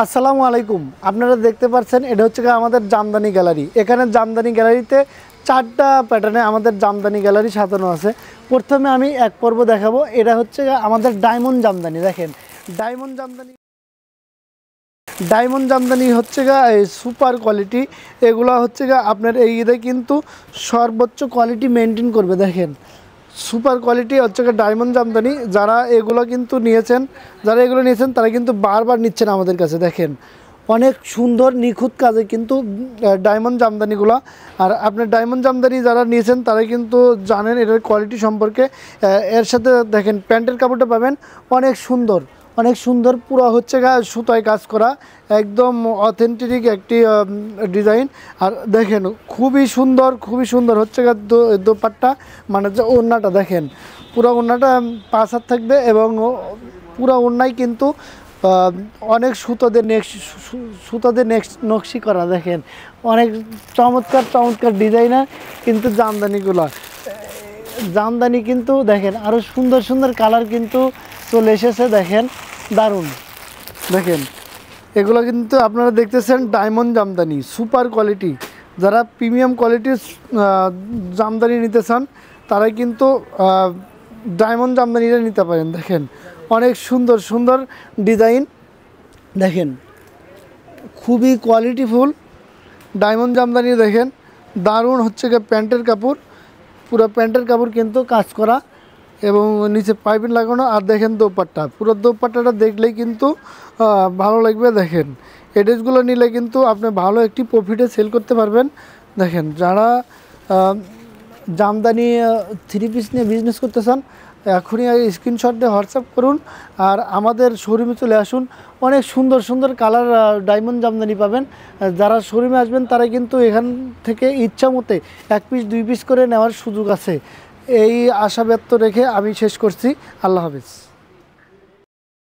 আসসালামু আলাইকুম। আপনারা দেখতে পাচ্ছেন এটা হচ্ছে আমাদের জামদানি গ্যালারি। এখানে জামদানি গ্যালারিতে 4টা প্যাটার্নে আমাদের জামদানি গ্যালারি সাজানো আছে। প্রথমে আমি এক পর্ব দেখাবো। এটা হচ্ছে আমাদের ডায়মন্ড জামদানি। দেখেন ডায়মন্ড জামদানি হচ্ছে সুপার কোয়ালিটি। এগুলো হচ্ছে আপনার এই ঈদে কিন্তু সর্বোচ্চ কোয়ালিটি মেনটেন করবে। দেখেন সুপার কোয়ালিটি হচ্ছে ডায়মন্ড জামদানি। যারা এগুলো নিয়েছেন তারা কিন্তু বারবার নিচ্ছেন আমাদের কাছে। দেখেন অনেক সুন্দর নিখুঁত কাজে কিন্তু ডায়মন্ড জামদানিগুলো। আর আপনার ডায়মন্ড জামদানি যারা নিয়েছেন তারা কিন্তু জানেন এটার কোয়ালিটি সম্পর্কে। এর সাথে দেখেন প্যান্টের কাপড়টা পাবেন অনেক সুন্দর পুরো হচ্ছে সুতায় কাজ করা, একদম অথেন্টিক একটি ডিজাইন। আর দেখেন খুবই সুন্দর হচ্ছে দোপাট্টা, মানে যে ওড়নাটা দেখেন পুরো ওড়নাটা 5 হাত থাকবে এবং পুরো ওড়নায় কিন্তু অনেক সুতোদের নকশি করা। দেখেন অনেক চমৎকার ডিজাইনার কিন্তু জামদানি কিন্তু দেখেন আরও সুন্দর কালার কিন্তু চলে এসেছে। দেখেন দারুণ। দেখেন এগুলো কিন্তু আপনারা দেখতেছেন ডায়মন্ড জামদানি সুপার কোয়ালিটি। যারা প্রিমিয়াম কোয়ালিটির জামদানি নিতে চান তারাই কিন্তু ডায়মন্ড জামদানিটা নিতে পারেন। দেখেন অনেক সুন্দর ডিজাইন। দেখেন খুবই কোয়ালিটিফুল ডায়মন্ড জামদানি। দেখেন দারুণ হচ্ছে প্যান্টের কাপড়, পুরো প্যান্টের কাপড় কিন্তু কাজ করা এবং নিচে পাইপিং লাগানো। আর দেখেন দোপাট্টা, পুরো দোপাট্টাটা দেখলেই কিন্তু ভালো লাগবে। দেখেন এই ড্রেসগুলো নিলে কিন্তু আপনি ভালো একটি প্রফিটে সেল করতে পারবেন। দেখেন যারা জামদানি 3 পিস নিয়ে বিজনেস করতে চান এখনই স্ক্রিনশট দিয়ে হোয়াটসঅ্যাপ করুন আর আমাদের শোরুমে চলে আসুন। অনেক সুন্দর কালার ডায়মন্ড জামদানি পাবেন। যারা শোরুমে আসবেন তারা কিন্তু এখান থেকে ইচ্ছা মতে 1 পিস 2 পিস করে নেওয়ার সুযোগ আছে। এই আশা ব্যক্ত রেখে আমি শেষ করছি। আল্লাহ হাফেজ।